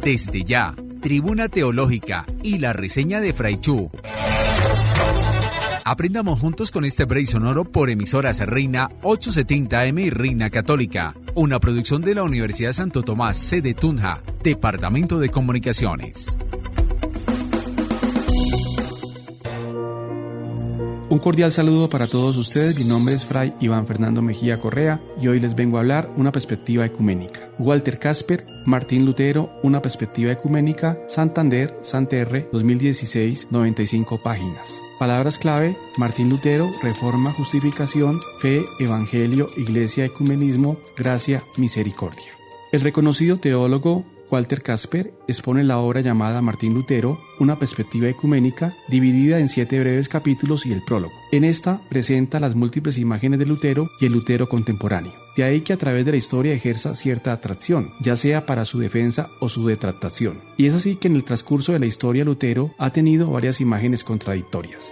Desde ya, Tribuna Teológica y la reseña de Fray Chu. Aprendamos juntos con este break sonoro por emisoras Reina 870 AM y Reina Católica, una producción de la Universidad Santo Tomás, sede Tunja, Departamento de Comunicaciones. Un cordial saludo para todos ustedes. Mi nombre es Fray Iván Fernando Mejía Correa y hoy les vengo a hablar una perspectiva ecuménica. Walter Casper, Martín Lutero, una perspectiva ecuménica, Santander, Santerre, 2016, 95 páginas. Palabras clave: Martín Lutero, Reforma, Justificación, Fe, Evangelio, Iglesia, Ecumenismo, Gracia, Misericordia. El reconocido teólogo Walter Casper expone la obra llamada Martín Lutero, una perspectiva ecuménica, dividida en 7 breves capítulos y el prólogo. En esta presenta las múltiples imágenes de Lutero y el Lutero contemporáneo. De ahí que a través de la historia ejerza cierta atracción, ya sea para su defensa o su detractación. Y es así que en el transcurso de la historia Lutero ha tenido varias imágenes contradictorias.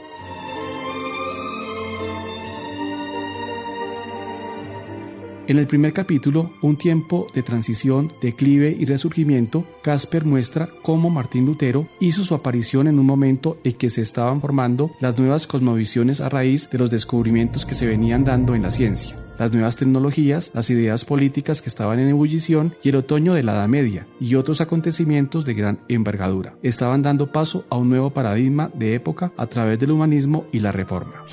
En el primer capítulo, Un tiempo de transición, declive y resurgimiento, Casper muestra cómo Martín Lutero hizo su aparición en un momento en que se estaban formando las nuevas cosmovisiones a raíz de los descubrimientos que se venían dando en la ciencia, las nuevas tecnologías, las ideas políticas que estaban en ebullición y el otoño de la Edad Media y otros acontecimientos de gran envergadura. Estaban dando paso a un nuevo paradigma de época a través del humanismo y la Reforma.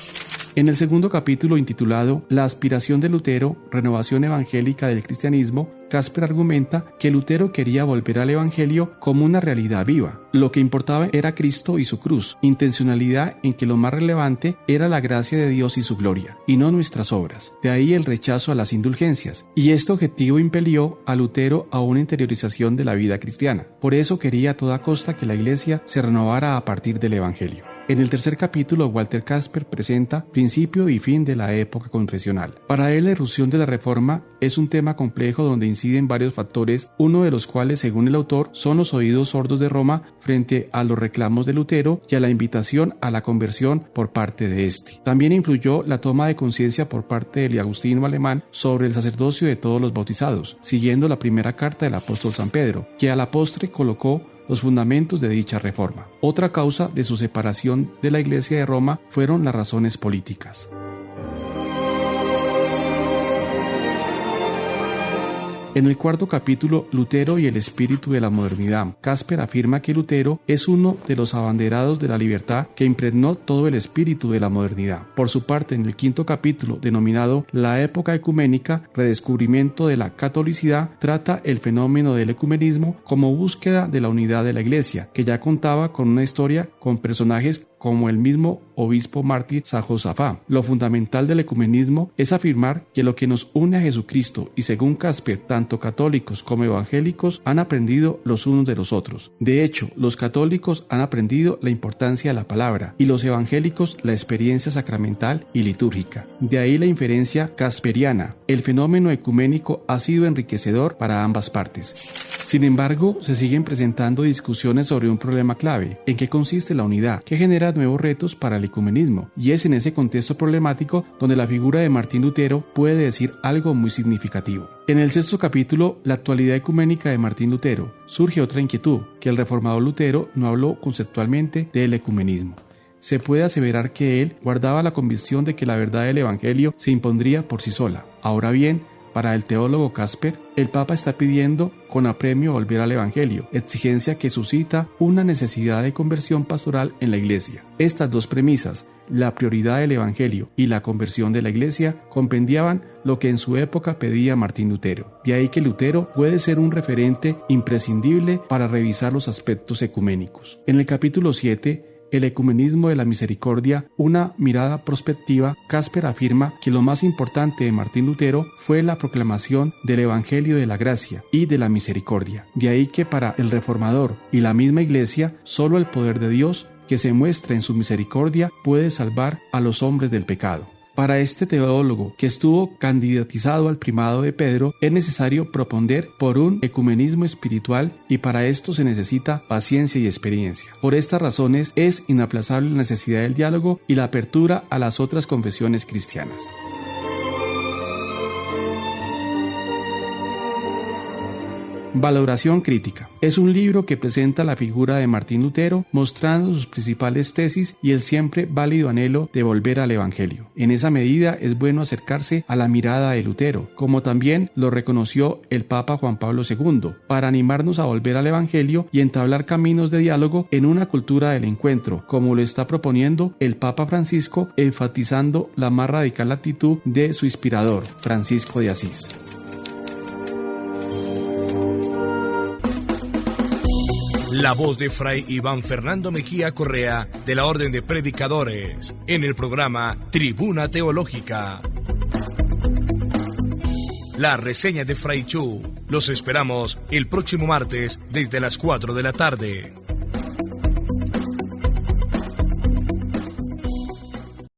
En el segundo capítulo, intitulado La aspiración de Lutero, renovación evangélica del cristianismo, Casper argumenta que Lutero quería volver al evangelio como una realidad viva. Lo que importaba era Cristo y su cruz, intencionalidad en que lo más relevante era la gracia de Dios y su gloria, y no nuestras obras. De ahí el rechazo a las indulgencias. Y este objetivo impelió a Lutero a una interiorización de la vida cristiana. Por eso quería a toda costa que la Iglesia se renovara a partir del evangelio. En el tercer capítulo, Walter Casper presenta principio y fin de la época confesional. Para él, la irrupción de la Reforma es un tema complejo donde inciden varios factores, uno de los cuales, según el autor, son los oídos sordos de Roma frente a los reclamos de Lutero y a la invitación a la conversión por parte de este. También influyó la toma de conciencia por parte del agustino alemán sobre el sacerdocio de todos los bautizados, siguiendo la primera carta del apóstol San Pedro, que a la postre colocó los fundamentos de dicha reforma. Otra causa de su separación de la Iglesia de Roma fueron las razones políticas. En el cuarto capítulo, Lutero y el espíritu de la modernidad, Casper afirma que Lutero es uno de los abanderados de la libertad que impregnó todo el espíritu de la modernidad. Por su parte, en el quinto capítulo, denominado La época ecuménica, redescubrimiento de la catolicidad, trata el fenómeno del ecumenismo como búsqueda de la unidad de la Iglesia, que ya contaba con una historia con personajes como el mismo obispo mártir San Josafá. Lo fundamental del ecumenismo es afirmar que lo que nos une a Jesucristo, y según Casper, tanto católicos como evangélicos han aprendido los unos de los otros. De hecho, los católicos han aprendido la importancia de la palabra y los evangélicos la experiencia sacramental y litúrgica. De ahí la inferencia casperiana. El fenómeno ecuménico ha sido enriquecedor para ambas partes. Sin embargo, se siguen presentando discusiones sobre un problema clave: ¿en qué consiste la unidad?, que genera nuevos retos para el ecumenismo, y es en ese contexto problemático donde la figura de Martín Lutero puede decir algo muy significativo. En el sexto capítulo, La actualidad ecuménica de Martín Lutero, surge otra inquietud: que el reformador Lutero no habló conceptualmente del ecumenismo. Se puede aseverar que él guardaba la convicción de que la verdad del evangelio se impondría por sí sola. Ahora bien, para el teólogo Casper, el Papa está pidiendo con apremio volver al Evangelio, exigencia que suscita una necesidad de conversión pastoral en la Iglesia. Estas dos premisas, la prioridad del Evangelio y la conversión de la Iglesia, compendiaban lo que en su época pedía Martín Lutero. De ahí que Lutero puede ser un referente imprescindible para revisar los aspectos ecuménicos. En el capítulo 7, El ecumenismo de la misericordia, una mirada prospectiva, Casper afirma que lo más importante de Martín Lutero fue la proclamación del Evangelio de la gracia y de la misericordia. De ahí que para el reformador y la misma Iglesia, solo el poder de Dios, que se muestra en su misericordia, puede salvar a los hombres del pecado. Para este teólogo, que estuvo candidatizado al primado de Pedro, es necesario proponder por un ecumenismo espiritual, y para esto se necesita paciencia y experiencia. Por estas razones es inaplazable la necesidad del diálogo y la apertura a las otras confesiones cristianas. Valoración crítica. Es un libro que presenta la figura de Martín Lutero, mostrando sus principales tesis y el siempre válido anhelo de volver al Evangelio. En esa medida es bueno acercarse a la mirada de Lutero, como también lo reconoció el Papa Juan Pablo II, para animarnos a volver al Evangelio y entablar caminos de diálogo en una cultura del encuentro, como lo está proponiendo el Papa Francisco, enfatizando la más radical actitud de su inspirador, Francisco de Asís. La voz de Fray Iván Fernando Mejía Correa, de la Orden de Predicadores, en el programa Tribuna Teológica. La reseña de Fray Chu. Los esperamos el próximo martes desde las 4 de la tarde.